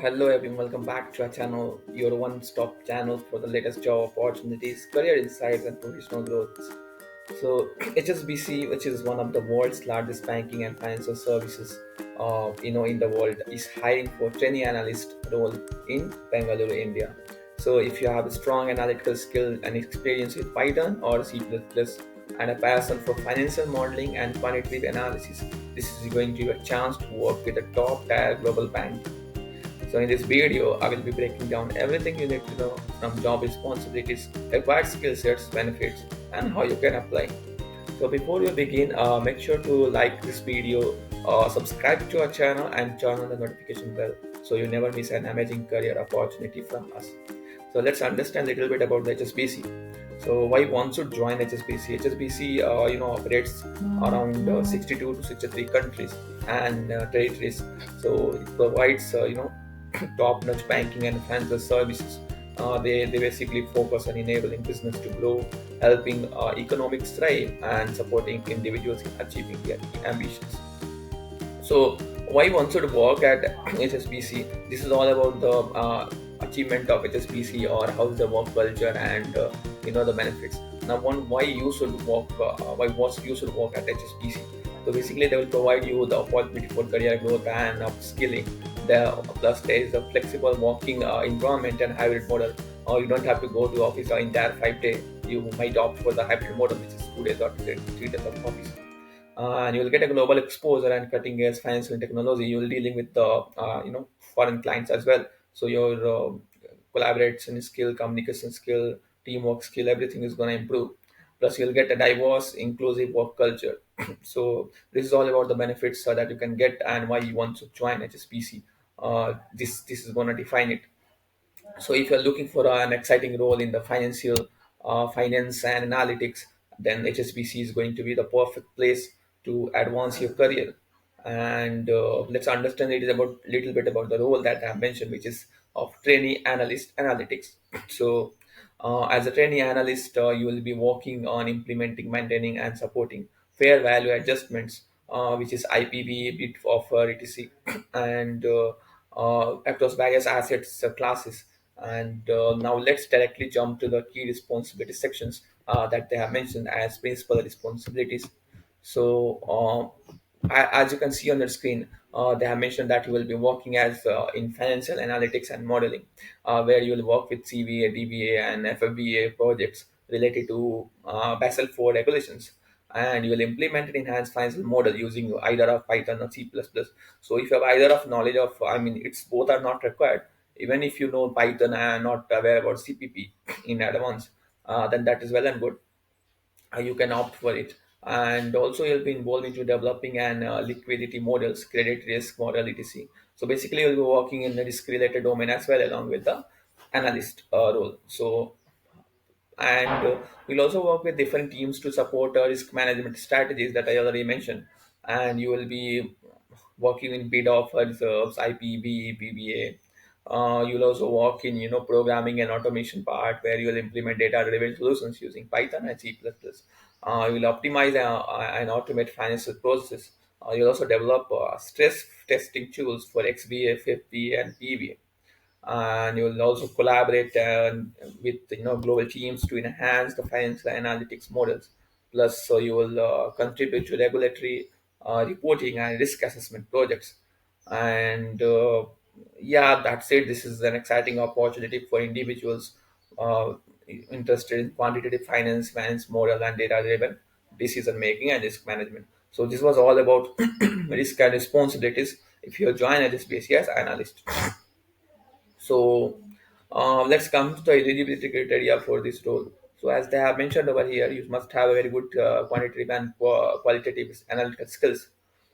Hello everyone, welcome back to our channel, your one-stop channel for the latest job opportunities, career insights, and professional growth. So, HSBC, which is one of the world's largest banking and financial services, in the world, is hiring for trainee analyst role in Bangalore, India. So, if you have a strong analytical skill and experience with Python or C++, and a passion for financial modeling and quantitative analysis, this is going to give you a chance to work with a top-tier global bank. So in this video, I will be breaking down everything you need to know from job responsibilities, required skill sets, benefits, and how you can apply. So before we begin, make sure to like this video, subscribe to our channel, and turn on the notification bell so you never miss an amazing career opportunity from us. So let's understand a little bit about the HSBC. So why one should join HSBC? HSBC, operates around 62 to 63 countries and territories. So it provides, top-notch banking and financial services. They basically focus on enabling business to grow, helping economics thrive, and supporting individuals in achieving their ambitions. So why one should work at HSBC? This is all about the achievement of HSBC or how's the work culture and the benefits. Now, one why you should work, you should work at HSBC. So basically, they will provide you the opportunity for career growth and upskilling. Plus there is a flexible working environment and hybrid model. You don't have to go to office the entire 5 day. You might opt for the hybrid model, which is 2 days or 3 days of office, and you'll get a global exposure and cutting edge financial technology. You'll dealing with the foreign clients as well. So your collaboration skill, communication skill, teamwork skill, everything is going to improve. Plus you'll get a diverse, inclusive work culture. So this is all about the benefits that you can get and why you want to join HSBC. This is going to define it. So if you're looking for an exciting role in the finance and analytics, then HSBC is going to be the perfect place to advance your career. And let's understand little bit about the role that I have mentioned, which is of trainee analyst analytics. So as a trainee analyst, you will be working on implementing, maintaining, and supporting fair value adjustments, which is IPV, bit offer, etc., and across various assets classes. And now let's directly jump to the key responsibility sections that they have mentioned as principal responsibilities. So, as you can see on the screen, they have mentioned that you will be working as in financial analytics and modeling, where you will work with CVA, DBA, and FFBA projects related to Basel IV regulations. And you will implement an enhanced financial model using either of Python or C++. So if you have either of knowledge of, I mean, it's both are not required. Even if you know Python and not aware about CPP in advance, then that is well and good. You can opt for it. And also you'll be involved into developing an liquidity models, credit risk model, etc. So basically you'll be working in the risk related domain as well along with the analyst role. So and we'll also work with different teams to support risk management strategies that I already mentioned. And you will be working in bid offer reserves, IPB, PBA. You'll also work in programming and automation part where you'll implement data-driven solutions using Python and C++. You'll optimize and automate financial processes. You'll also develop stress testing tools for XVA, FFP, and PVA. And you will also collaborate with global teams to enhance the financial analytics models. Plus, so you will contribute to regulatory reporting and risk assessment projects. And yeah, that's it. This is an exciting opportunity for individuals uh, interested in quantitative finance model, and data-driven decision making and risk management. So this was all about risk and responsibilities if you join at this base as analyst. So let's come to the eligibility criteria for this role. So as they have mentioned over here, you must have a very good quantitative and qualitative analytical skills.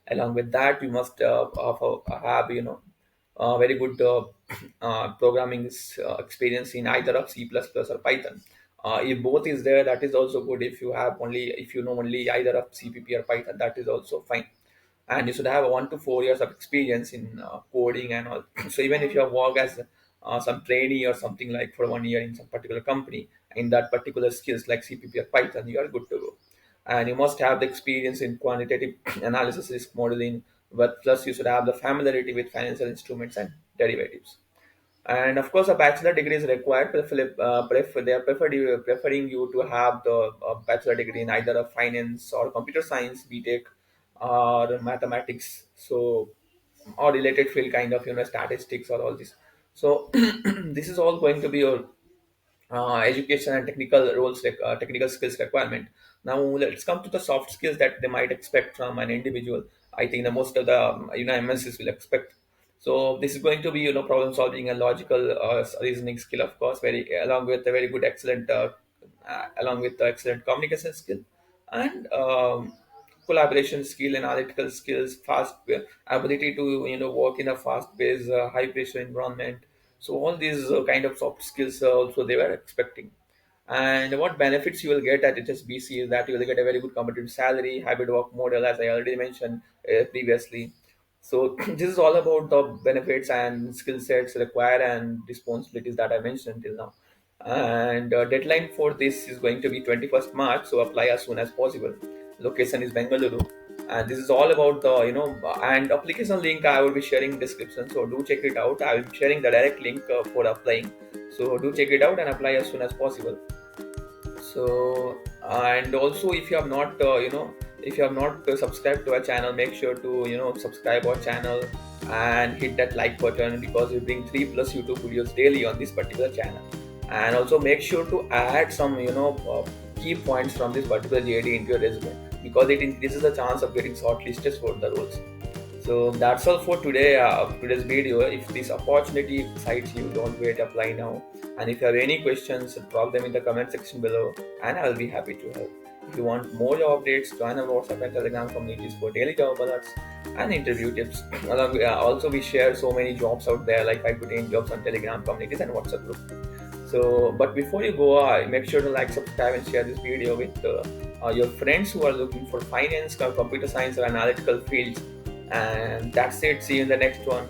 Along with that, you must have very good programming experience in either of C++ or Python. If both is there, that is also good. If you know only either of CPP or Python, that is also fine. And you should have 1 to 4 years of experience in coding and all. So even if you have worked as some trainee or something like for 1 year in some particular company in that particular skills like CPP or Python, you are good to go. And you must have the experience in quantitative analysis, risk modeling, but plus you should have the familiarity with financial instruments and derivatives. And of course, a bachelor degree is required. They are preferring you to have the bachelor degree in either a finance or computer science, BTech, or mathematics. So, or related field, kind of statistics or all this. So, this is all going to be your education and technical roles, technical skills requirement. Now let's come to the soft skills that they might expect from an individual. I think the most of the MNCs will expect. So this is going to be problem solving and logical reasoning skill, of course, very along with a very good excellent along with the excellent communication skill and collaboration skill, analytical skills, fast ability to work in a fast-paced, high-pressure environment. So all these kind of soft skills also they were expecting. And what benefits you will get at HSBC is that you will get a very good competitive salary, hybrid work model, as I already mentioned previously. So this is all about the benefits and skill sets required and responsibilities that I mentioned till now. And deadline for this is going to be 21st March, so apply as soon as possible. Location is Bengaluru, and this is all about the and application link I will be sharing in description. So do check it out. I will be sharing the direct link for applying. So do check it out and apply as soon as possible. So and also if you have not if you have not subscribed to our channel, make sure to subscribe our channel and hit that like button, because we bring 3 plus YouTube videos daily on this particular channel. And also make sure to add some key points from this particular JD into your resume, because it increases the chance of getting shortlisted for the roles. So that's all for today. Today's video. If this opportunity excites you, don't wait. Apply now. And if you have any questions, drop them in the comment section below, and I'll be happy to help. If you want more job updates, join our WhatsApp and Telegram communities for daily job alerts and interview tips. Also, we share so many jobs out there, like 5 to 10 jobs on Telegram communities and WhatsApp group. So, but before you go, make sure to like, subscribe, and share this video with your friends who are looking for finance, computer science, or analytical fields. And that's it. See you in the next one.